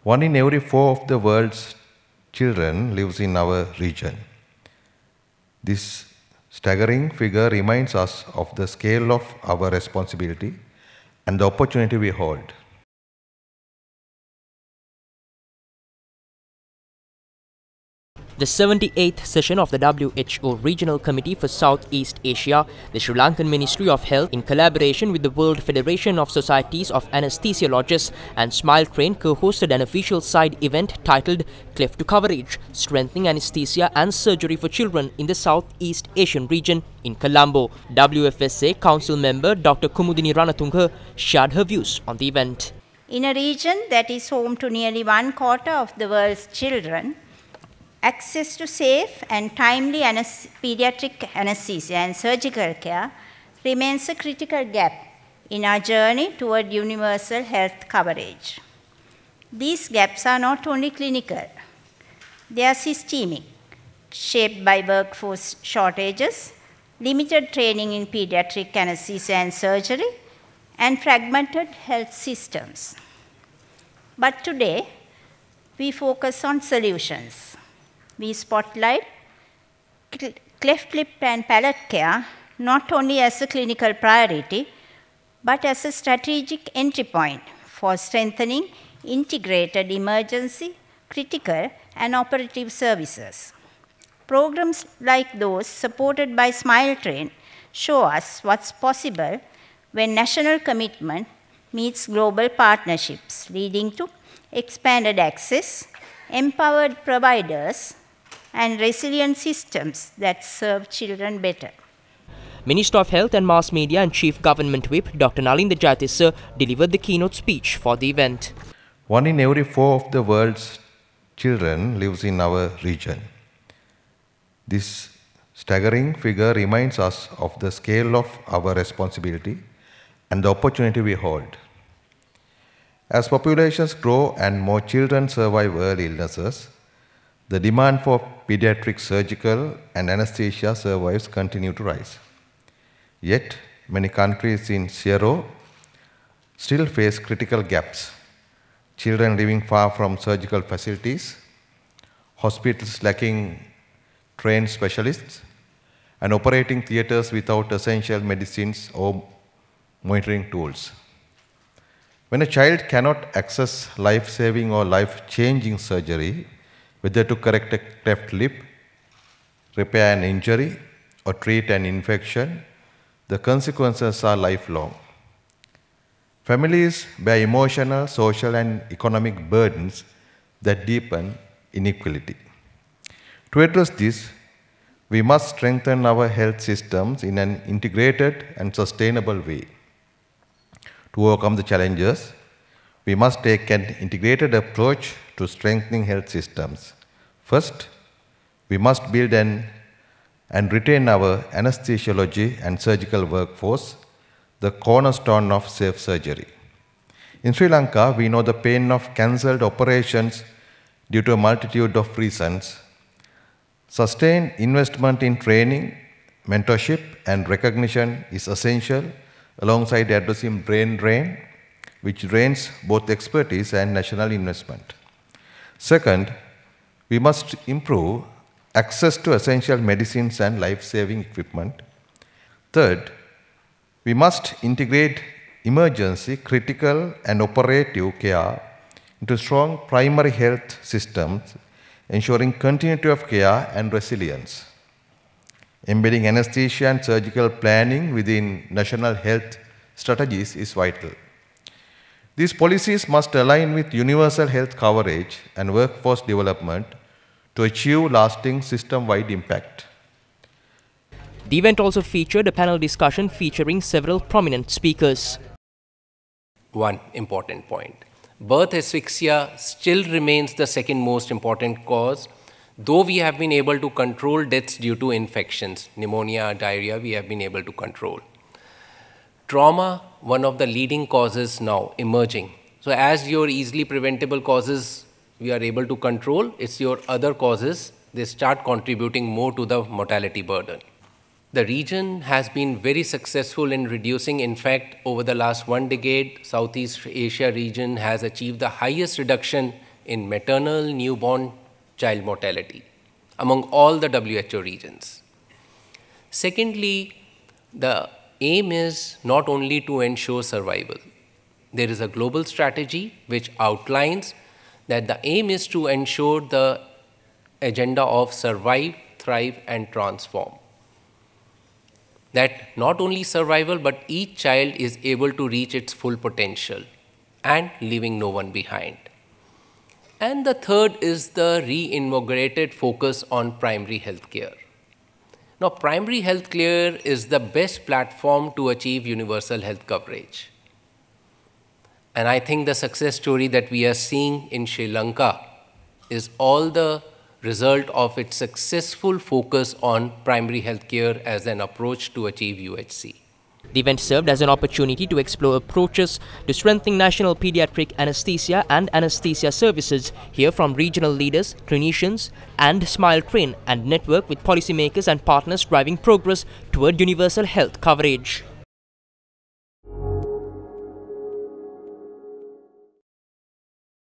1 in every 4 of the world's children lives in our region. This staggering figure reminds us of the scale of our responsibility and the opportunity we hold. The 78th session of the WHO Regional Committee for Southeast Asia, the Sri Lankan Ministry of Health, in collaboration with the World Federation of Societies of Anesthesiologists and Smile Train, co-hosted an official side event titled Cleft to Coverage, Strengthening Anesthesia and Surgery for Children in the Southeast Asian region in Colombo. WFSA Council member Dr. Kumudini Ranatunga shared her views on the event. In a region that is home to nearly 1/4 of the world's children, access to safe and timely pediatric anesthesia and surgical care remains a critical gap in our journey toward universal health coverage. These gaps are not only clinical, they are systemic, shaped by workforce shortages, limited training in pediatric anesthesia and surgery, and fragmented health systems. But today, we focus on solutions. We spotlight cleft lip and palate care not only as a clinical priority, but as a strategic entry point for strengthening integrated emergency, critical, and operative services. Programs like those supported by Smile Train show us what's possible when national commitment meets global partnerships, leading to expanded access, empowered providers, and resilient systems that serve children better. Minister of Health and Mass Media and Chief Government Whip Dr. Nalinda Jayatissa delivered the keynote speech for the event. 1 in every 4 of the world's children lives in our region. This staggering figure reminds us of the scale of our responsibility and the opportunity we hold. As populations grow and more children survive early illnesses, the demand for pediatric surgical and anesthesia services continue to rise. Yet, many countries in Sierra still face critical gaps. Children living far from surgical facilities, hospitals lacking trained specialists, and operating theaters without essential medicines or monitoring tools. When a child cannot access life-saving or life-changing surgery, whether to correct a cleft lip, repair an injury, or treat an infection, the consequences are lifelong. Families bear emotional, social, and economic burdens that deepen inequality. To address this, we must strengthen our health systems in an integrated and sustainable way. To overcome the challenges, we must take an integrated approach to strengthening health systems. First, we must build and retain our anesthesiology and surgical workforce, the cornerstone of safe surgery. In Sri Lanka, we know the pain of cancelled operations due to a multitude of reasons. Sustained investment in training, mentorship, and recognition is essential alongside addressing brain drain, which drains both expertise and national investment. Second, we must improve access to essential medicines and life-saving equipment. Third, we must integrate emergency, critical, and operative care into strong primary health systems, ensuring continuity of care and resilience. Embedding anesthesia and surgical planning within national health strategies is vital. These policies must align with universal health coverage and workforce development to achieve lasting system-wide impact. The event also featured a panel discussion featuring several prominent speakers. One important point. Birth asphyxia still remains the second most important cause, though we have been able to control deaths due to infections, pneumonia, diarrhea, we have been able to control. Trauma, one of the leading causes now emerging. So as your easily preventable causes we are able to control, it's your other causes, they start contributing more to the mortality burden. The region has been very successful in reducing. In fact, over the last 1 decade, Southeast Asia region has achieved the highest reduction in maternal newborn child mortality among all the WHO regions. Secondly, the aim is not only to ensure survival. There is a global strategy which outlines that the aim is to ensure the agenda of survive, thrive, and transform. That not only survival, but each child is able to reach its full potential and leaving no one behind. And the third is the reinvigorated focus on primary health care. Now, primary health care is the best platform to achieve universal health coverage. And I think the success story that we are seeing in Sri Lanka is all the result of its successful focus on primary health care as an approach to achieve UHC. The event served as an opportunity to explore approaches to strengthening national pediatric anesthesia and anesthesia services, hear from regional leaders, clinicians, and Smile Train and network with policymakers and partners driving progress toward universal health coverage.